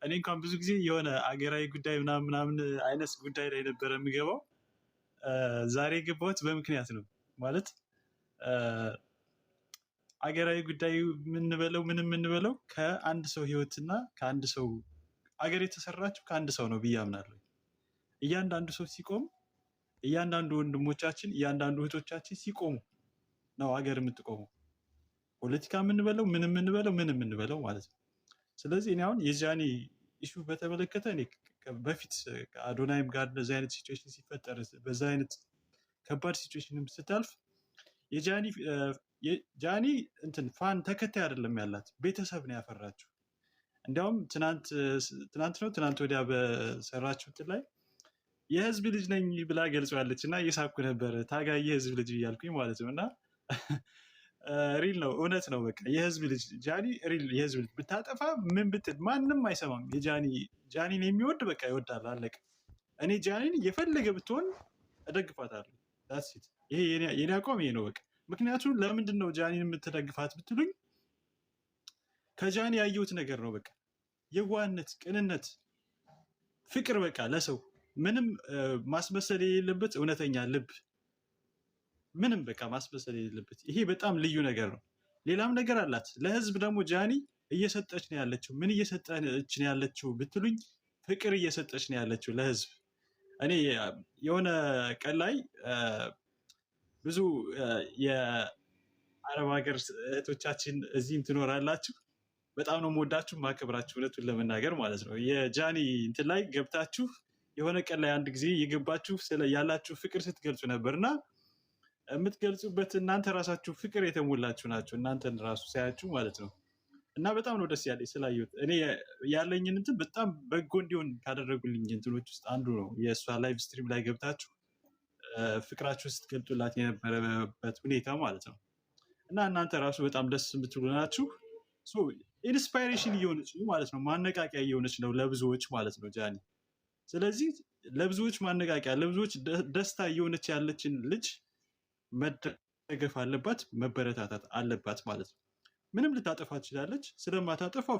እኔ እንኳን ብዙ ጊዜ የሆነ አገራዊ ጉዳይ ምናምን አይነት ጉዳይ ላይ ነበረ የሚገባው። ዛሬ የገባሁት በምክንያት ነው ማለት አገራዊ ጉዳይ ምን የምንበለው ከአንድ ሰው ህይወትና ከአንድ ሰው አገር የተሰራችው ከአንድ ሰው ነው ብዬ አምናለሁ። እያንዳንዱ ሰው ሲቆም፣ እያንዳንዱ ወንድሞቻችን፣ እያንዳንዱ እህቶቻችን ሲቆሙ ነው አገር የምትቆመው። ፖለቲካ የምንበለው ምን የምንበለው ማለት ነው። ስለዚህ እኔ አሁን የጃኒ ኢሹ በተመለከተ እኔ በፊት ከአዶናይም ጋር እንደዚህ አይነት ሲቹዌሽን ሲፈጠር በዛ አይነት ከባድ ሲቹዌሽን ስታልፍ ጃኒ እንትን ፋን ተከታይ አይደለም ያላት፣ ቤተሰብ ነው ያፈራችው። እንዲያውም ትናንት ወዲያ በሰራችው እንትን ላይ የህዝብ ልጅ ነኝ ብላ ገልጿለች እና እየሳኩ ነበረ። ታጋይ የህዝብ ልጅ እያልኩኝ ማለት ነው። እና ሪል ነው፣ እውነት ነው። በቃ የህዝብ ልጅ ጃኒ ሪል የህዝብ ልጅ ብታጠፋ ምን ብትል ማንም አይሰማም። ጃኒን የሚወድ በቃ ይወዳል፣ አለቀ። እኔ ጃኒን የፈለገ ብትሆን እደግፋታለሁ። ዳትሲት ይሄ የኔ አቋም ይሄ ነው በቃ። ምክንያቱም ለምንድን ነው ጃኒን የምትደግፋት ብትሉኝ ከጃኒ ያየሁት ነገር ነው። በቃ የዋህነት፣ ቅንነት፣ ፍቅር፣ በቃ ለሰው ምንም ማስመሰል የሌለበት እውነተኛ ልብ፣ ምንም በቃ ማስመሰል የሌለበት ይሄ በጣም ልዩ ነገር ነው። ሌላም ነገር አላት ለህዝብ ደግሞ ጃኒ እየሰጠች ነው ያለችው። ምን እየሰጠች ነው ያለችው ብትሉኝ ፍቅር እየሰጠች ነው ያለችው ለህዝብ። እኔ የሆነ ቀን ላይ ብዙ የአረብ ሀገር እህቶቻችን እዚህም ትኖራላችሁ፣ በጣም ነው የምወዳችሁ ማከብራችሁ፣ እውነቱን ለመናገር ማለት ነው። የጃኒ እንትን ላይ ገብታችሁ የሆነ ቀን ላይ አንድ ጊዜ የገባችሁ ያላችሁ ፍቅር ስትገልጹ ነበርና የምትገልጹበት እናንተ ራሳችሁ ፍቅር የተሞላችሁ ናቸው፣ እናንተን ራሱ ሳያችሁ ማለት ነው። እና በጣም ነው ደስ ያለኝ ስላየሁት። እኔ ያለኝን እንትን በጣም በጎ እንዲሆን ካደረጉልኝ እንትኖች ውስጥ አንዱ ነው የእሷ ላይቭ ስትሪም ላይ ገብታችሁ ፍቅራችሁ ስትገልጡላት የነበረበት ሁኔታ ማለት ነው። እና እናንተ ራሱ በጣም ደስ የምትሉ ናችሁ። ኢንስፓይሬሽን እየሆነች ነው ማለት ነው፣ ማነቃቂያ እየሆነች ነው ለብዙዎች ማለት ነው ጃኒ። ስለዚህ ለብዙዎች ማነቃቂያ፣ ለብዙዎች ደስታ እየሆነች ያለችን ልጅ መደገፍ አለባት፣ መበረታታት አለባት ማለት ነው። ምንም ልታጠፋ ትችላለች። ስለማታጠፋው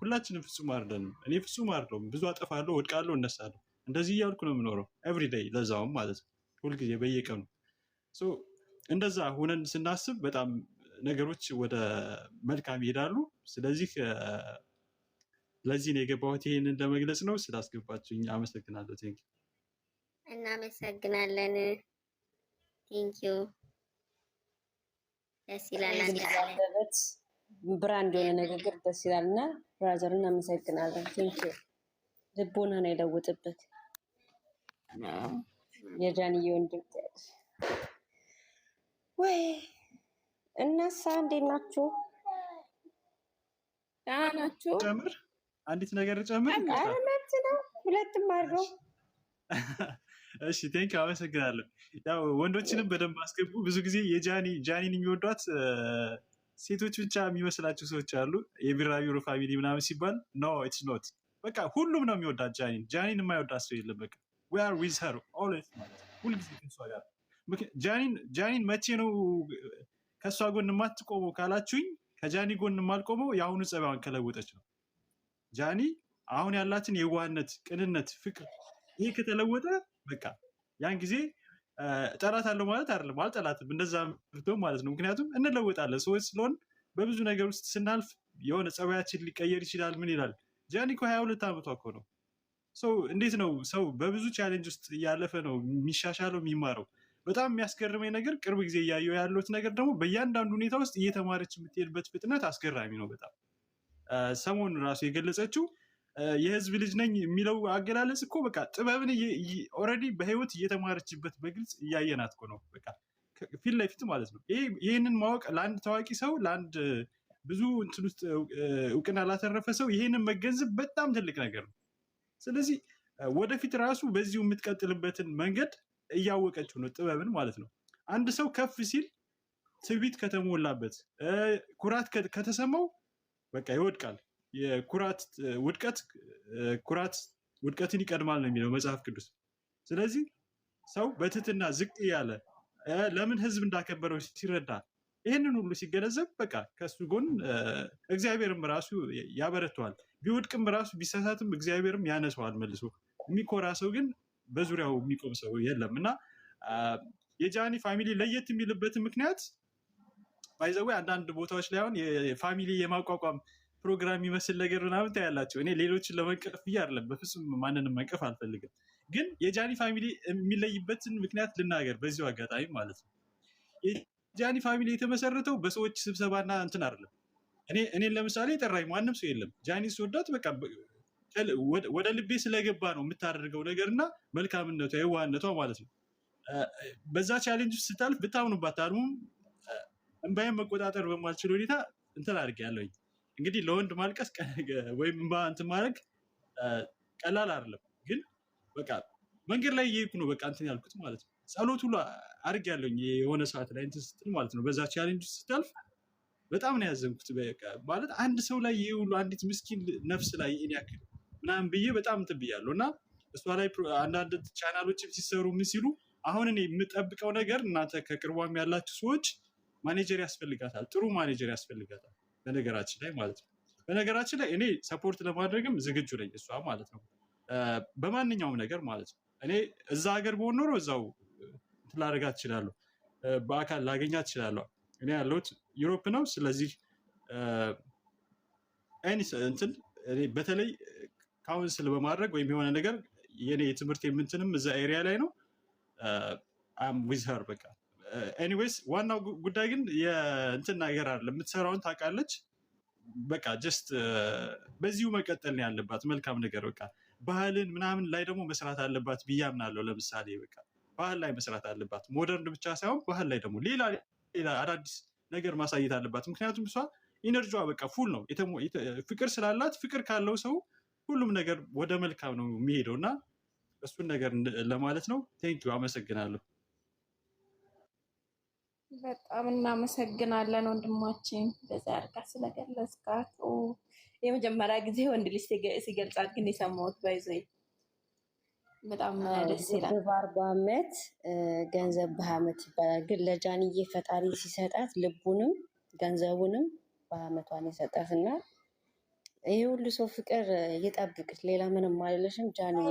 ሁላችንም ፍጹም አይደለንም። እኔ ፍጹም አይደለሁም፣ ብዙ አጠፋለሁ፣ ወድቃለሁ፣ እነሳለሁ። እንደዚህ እያልኩ ነው የምኖረው ኤቭሪዴይ፣ ለዛውም ማለት ነው ሁልጊዜ በየቀኑ። እንደዛ ሆነን ስናስብ በጣም ነገሮች ወደ መልካም ይሄዳሉ። ስለዚህ ለዚህ ነው የገባሁት፣ ይሄንን ለመግለጽ ነው። ስላስገባችሁኝ አመሰግናለሁ። ቴንኪው። እናመሰግናለን። ቴንኪው። ደስ ይላል። ብራንድ የሆነ ንግግር ደስ ይላል እና ብራዘርን አመሰግናለን። ቴንኪው። ልቦናን አይለውጥበት የጃንዬ ወንድም ወይ እናሳ እንዴት ናችሁ? ደህና ናችሁ? ጨምር አንዲት ነገር ጨምር። አረመት ነው ሁለቱም አድርገው። እሺ ቴንክ አመሰግናለሁ። ያው ወንዶችንም በደንብ አስገቡ። ብዙ ጊዜ ጃኒን የሚወዷት ሴቶች ብቻ የሚመስላቸው ሰዎች አሉ። የቢራቢሮ ፋሚሊ ምናምን ሲባል ኖ ኢትስ ኖት። በቃ ሁሉም ነው የሚወዳት ጃኒን የማይወዳት ሰው የለም። በቃ we are with her always ማለት ነው። ሁልጊዜ ከሷ ጋር ጃኒን መቼ ነው ከሷ ጎን የማትቆመው ካላችሁኝ፣ ከጃኒ ጎን የማልቆመው የአሁኑ ጸባዋን ከለወጠች ነው። ጃኒ አሁን ያላትን የዋህነት፣ ቅንነት፣ ፍቅር ይሄ ከተለወጠ በቃ ያን ጊዜ እጠላታለሁ ማለት አይደለም፣ አልጠላትም እንደዛ ብትሆን ማለት ነው። ምክንያቱም እንለወጣለን ሰዎች ስለሆን በብዙ ነገር ውስጥ ስናልፍ የሆነ ጸባያችን ሊቀየር ይችላል። ምን ይላል ጃኒ እኮ 22 ዓመቷ እኮ ነው። እንዴት ነው ሰው በብዙ ቻሌንጅ ውስጥ እያለፈ ነው የሚሻሻለው የሚማረው። በጣም የሚያስገርመኝ ነገር ቅርብ ጊዜ እያየሁ ያለሁት ነገር ደግሞ በእያንዳንዱ ሁኔታ ውስጥ እየተማረች የምትሄድበት ፍጥነት አስገራሚ ነው በጣም። ሰሞኑን ራሱ የገለጸችው የህዝብ ልጅ ነኝ የሚለው አገላለጽ እኮ በቃ ጥበብን ኦልሬዲ በህይወት እየተማረችበት በግልጽ እያየናት እኮ ነው በቃ ፊት ለፊት ማለት ነው። ይህንን ማወቅ ለአንድ ታዋቂ ሰው፣ ለአንድ ብዙ እንትን ውስጥ እውቅና ላተረፈ ሰው ይህንን መገንዘብ በጣም ትልቅ ነገር ነው። ስለዚህ ወደፊት ራሱ በዚሁ የምትቀጥልበትን መንገድ እያወቀችው ነው ጥበብን ማለት ነው። አንድ ሰው ከፍ ሲል ትዕቢት ከተሞላበት ኩራት ከተሰማው በቃ ይወድቃል። የኩራት ውድቀትን ይቀድማል ነው የሚለው መጽሐፍ ቅዱስ። ስለዚህ ሰው በትህትና ዝቅ ያለ ለምን ህዝብ እንዳከበረው ሲረዳ ይህንን ሁሉ ሲገነዘብ በቃ ከሱ ጎን እግዚአብሔርም ራሱ ያበረተዋል። ቢወድቅም ራሱ ቢሳሳትም እግዚአብሔርም ያነሰዋል መልሶ። የሚኮራ ሰው ግን በዙሪያው የሚቆም ሰው የለም እና የጃኒ ፋሚሊ ለየት የሚልበት ምክንያት ባይዘዌ አንዳንድ ቦታዎች ላይ አሁን የፋሚሊ የማቋቋም ፕሮግራም የሚመስል ነገር ምናምን ታያላቸው። እኔ ሌሎችን ለመንቀፍ ብዬ አይደለም፣ በፍጹም ማንንም መንቀፍ አልፈልግም። ግን የጃኒ ፋሚሊ የሚለይበትን ምክንያት ልናገር በዚሁ አጋጣሚ ማለት ነው። የጃኒ ፋሚሊ የተመሰረተው በሰዎች ስብሰባና እንትን አይደለም። እኔን ለምሳሌ የጠራኝ ማንም ሰው የለም። ጃኒ ስወዳት በቃ ወደ ልቤ ስለገባ ነው የምታደርገው ነገርና መልካምነቷ የዋህነቷ ማለት ነው። በዛ ቻሌንጅ ውስጥ ስታልፍ ብታምኑባት አልሙም እንባዬን መቆጣጠር በማልችል ሁኔታ እንትን አድርጌያለሁኝ። እንግዲህ ለወንድ ማልቀስ ወይም እንባ እንትን ማድረግ ቀላል አይደለም። ግን በቃ መንገድ ላይ እየሄድኩ ነው በቃ እንትን ያልኩት ማለት ነው። ጸሎት ሁሉ አድርጌያለሁኝ የሆነ ሰዓት ላይ እንትን ስትል ማለት ነው። በዛ ቻሌንጅ ውስጥ ስታልፍ በጣም ነው ያዘንኩት። ማለት አንድ ሰው ላይ ይሄ ሁሉ አንዲት ምስኪን ነፍስ ላይ ይሄን ያክል ምናምን ብዬ በጣም እንትን ብያለሁ እና እሷ ላይ አንዳንድ ቻናሎችም ሲሰሩ ምን ሲሉ አሁን እኔ የምጠብቀው ነገር እናንተ ከቅርቧም ያላችሁ ሰዎች ማኔጀር ያስፈልጋታል፣ ጥሩ ማኔጀር ያስፈልጋታል በነገራችን ላይ ማለት ነው። በነገራችን ላይ እኔ ሰፖርት ለማድረግም ዝግጁ ነኝ እሷ ማለት ነው በማንኛውም ነገር ማለት ነው። እኔ እዛ ሀገር በሆን ኖሮ እዛው እንትን ላደርጋት እችላለሁ፣ በአካል ላገኛት እችላለሁ። እኔ ያለሁት ዩሮፕ ነው። ስለዚህ እንትን በተለይ ካውንስል በማድረግ ወይም የሆነ ነገር የኔ የትምህርት የምንትንም እዛ ኤሪያ ላይ ነው ዊዝ ሄር በቃ ኤኒዌይስ። ዋናው ጉዳይ ግን የእንትን ነገር አይደለም፣ የምትሰራውን ታውቃለች። በቃ ጀስት በዚሁ መቀጠል ነው ያለባት። መልካም ነገር በቃ ባህልን ምናምን ላይ ደግሞ መስራት አለባት ብዬ አምናለሁ። ለምሳሌ በቃ ባህል ላይ መስራት አለባት፣ ሞደርን ብቻ ሳይሆን ባህል ላይ ደግሞ ሌላ አዳዲስ ነገር ማሳየት አለባት። ምክንያቱም እሷ ኢነርጂዋ በቃ ፉል ነው፣ ፍቅር ስላላት። ፍቅር ካለው ሰው ሁሉም ነገር ወደ መልካም ነው የሚሄደው እና እሱን ነገር ለማለት ነው። ቴንኪው፣ አመሰግናለሁ። በጣም እናመሰግናለን ወንድማችን በዛ አድርጋ ስለገለጽካት። የመጀመሪያ ጊዜ ወንድ ልጅ ሲገልጻት ግን የሰማሁት ባይዘይ በጣም ደስ ይላል። በ40 ዓመት ገንዘብ በ20 ይባላል። ግን ለጃንዬ ፈጣሪ ሲሰጣት ልቡንም ገንዘቡንም በ20 የሰጣት እና ይሄ ሁሉ ሰው ፍቅር ይጠብቅሽ። ሌላ ምንም አልልሽም ጃንዬ።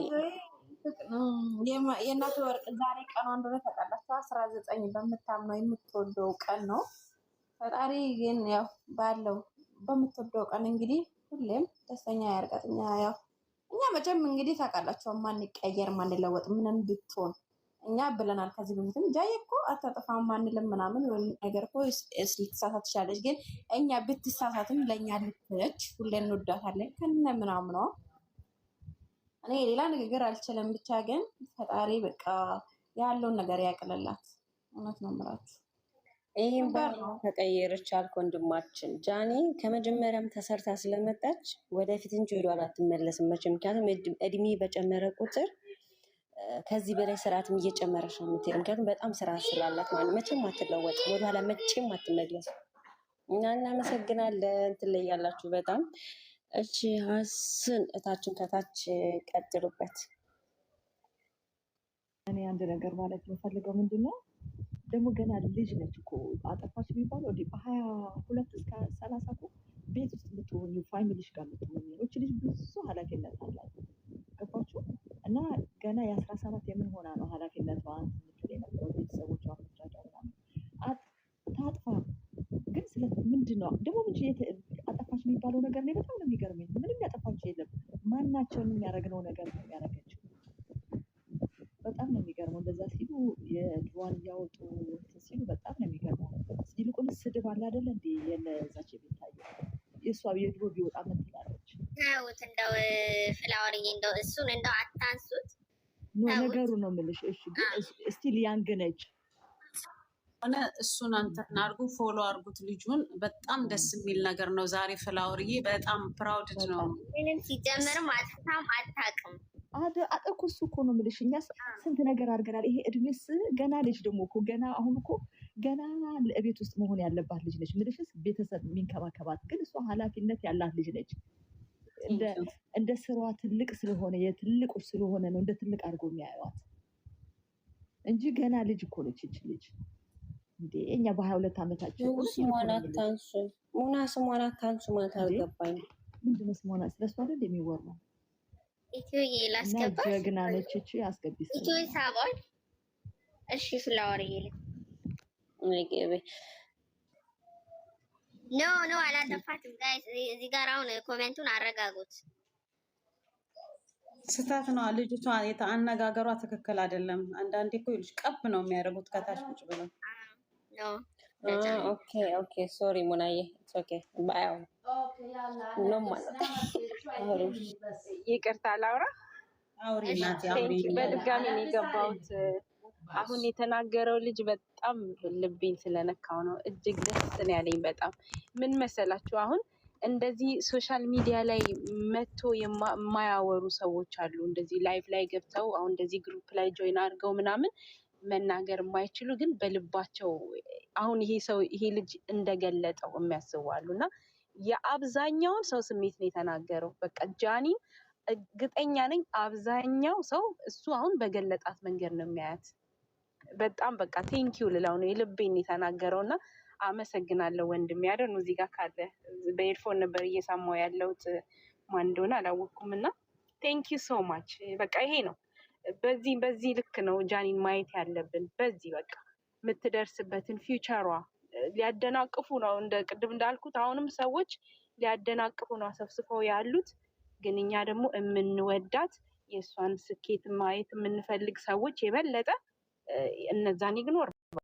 የእናት ወርቅ ዛሬ ቀኗ እንደሆነ ታውቃላችሁ። 19 በምታምነው የምትወደው ቀን ነው። ፈጣሪ ግን ያው ባለው በምትወደው ቀን እንግዲህ ሁሌም ደስተኛ ያርጋት። እኛ መቼም እንግዲህ ታውቃላችሁ ማንቀየር ማንለወጥ ምንም ብትሆን እኛ ብለናል ከዚህ በፊትም ጃዬ እኮ አታጠፋም ማንልም ምናምን ነገር እኮ ልትሳሳት ትችላለች። ግን እኛ ብትሳሳትም ለእኛ ልትነች ሁሌ እንወዳታለን ከነ ምናምኗ። እኔ ሌላ ንግግር አልችልም። ብቻ ግን ፈጣሪ በቃ ያለውን ነገር ያቅልላት። እውነት ነው የምላችሁ። ይህም ተቀየረች አልክ ወንድማችን። ጃኒ ከመጀመሪያም ተሰርታ ስለመጣች ወደፊት እንጂ ወደኋላ አትመለስም መቼም። ምክንያቱም እድሜ በጨመረ ቁጥር ከዚህ በላይ ስርዓትም እየጨመረች ነው የምትሄድ። ምክንያቱም በጣም ስርዓት ስላላት ማለት መቼም አትለወጥም፣ ወደኋላ መቼም አትመለስም። እና እናመሰግናለን። ትለያላችሁ በጣም። እሺ ሀስን እታችን ከታች ቀጥሉበት። እኔ አንድ ነገር ማለት የምፈልገው ምንድን ነው ደግሞ ገና ልጅ ነች እኮ አጠፋች የሚባለው እንዲህ በ22 እስከ 30 እኮ ቤት ውስጥ የምትሆኝ ፋሚሊሽ ጋር የምትሆኝ እች ልጅ ብዙ ኃላፊነት አላት። ገባችሁ? እና ገና የ17 የምን ሆና ነው ኃላፊነቷ ምትል የነበረው ቤተሰቦቿ ምቻቸው ምናምን ታጥፋ። ግን ስለ ምንድን ነው ደግሞ አጠፋች የሚባለው ነገር ላይ በጣም ነው የሚገርመኝ። ምንም ያጠፋች የለም። ማናቸውን የሚያደርግነው ነገር ነው የሚያደርገችው። በጣም ነው የሚገርመው። እንደዛ ሲሉ የድሮዋን እያወጡ ሲሉ በጣም ነው የሚገርመው። ይልቁንስ ስድብ አለ አይደለ እንዴ የነዛች የሚታየ የእሷ የድሮ ቢወጣ ምን ትላለች? ታውት እንደው ፍላወርዬ እንደው እሱን እንደው አታንሱት። ነገሩ ነው የምልሽ። እሺ ግን እስቲል ያንግ ነች ሆነ እሱን አንተን አድርጉ ፎሎ አድርጉት ልጁን። በጣም ደስ የሚል ነገር ነው ዛሬ ፍላወርዬ በጣም ፕራውድ ነው። ምንም ሲጀመርም አጥታም አታውቅም። አጠቁ እሱ እኮ ነው የምልሽ። እኛ ስንት ነገር አድርገናል። ይሄ እድሜስ ገና ልጅ ደግሞ እኮ ገና አሁን እኮ ገና ቤት ውስጥ መሆን ያለባት ልጅ ነች። ምልሽስ ቤተሰብ የሚንከባከባት ግን እሷ ኃላፊነት ያላት ልጅ ነች። እንደ ስራዋ ትልቅ ስለሆነ የትልቆች ስለሆነ ነው እንደ ትልቅ አድርጎ የሚያዩዋት እንጂ ገና ልጅ እኮ ነች ይች ልጅ። እንዴ እኛ በ22 ዓመታችን ስሟን አታንሱ፣ ሙና ስሟን አታንሱ ማለት አልገባኝ። ምንድን ነው ስሟን? ስለሷ አይደል የሚወራው? ኢትዮዬ ላስገባሽ። ጀግና ነች እቺ። አስገቢስ ኢትዮዬ ሳባል። እሺ ፍላወር ይል ኖ አላጠፋትም። ጋይስ እዚህ ጋር አሁን ኮሜንቱን አረጋጉት። ስህተት ነው። ልጅቷ አነጋገሯ ትክክል አይደለም። አንዳንዴ እኮ ይልሽ ቀብ ነው የሚያደርጉት ከታች ቁጭ ብለው። ኦኬ ሶሪ ሙናዬ፣ ኦኬ ባያው ኖ ማለት ይቅርታ ላውራ። አውሪ እናቴ አውሪ። በድጋሚ ነው የገባሁት። አሁን የተናገረው ልጅ በጣም ልቤን ስለነካው ነው እጅግ ደስ ነው ያለኝ። በጣም ምን መሰላችሁ፣ አሁን እንደዚህ ሶሻል ሚዲያ ላይ መጥቶ የማያወሩ ሰዎች አሉ። እንደዚህ ላይቭ ላይ ገብተው አሁን እንደዚህ ግሩፕ ላይ ጆይን አድርገው ምናምን መናገር የማይችሉ ግን በልባቸው አሁን ይሄ ልጅ እንደገለጠው የሚያስቡ አሉ። እና የአብዛኛውን ሰው ስሜት ነው የተናገረው። በቃ ጃኒን እርግጠኛ ነኝ አብዛኛው ሰው እሱ አሁን በገለጣት መንገድ ነው የሚያያት። በጣም በቃ ቴንኪው ልለው ነው የልቤን የተናገረው። እና አመሰግናለሁ ወንድም ያደር እዚህ ጋር ካለ በኤርፎን ነበር እየሰማሁ ያለሁት ማን እንደሆነ አላወቅኩም። እና ቴንኪው ሶ ማች። በቃ ይሄ ነው በዚህ ልክ ነው ጃኒን ማየት ያለብን። በዚህ በቃ የምትደርስበትን ፊውቸሯ ሊያደናቅፉ ነው እንደ ቅድም እንዳልኩት አሁንም ሰዎች ሊያደናቅፉ ነው አሰብስፈው ያሉት። ግን እኛ ደግሞ የምንወዳት የእሷን ስኬት ማየት የምንፈልግ ሰዎች የበለጠ እነዛን ይግኖር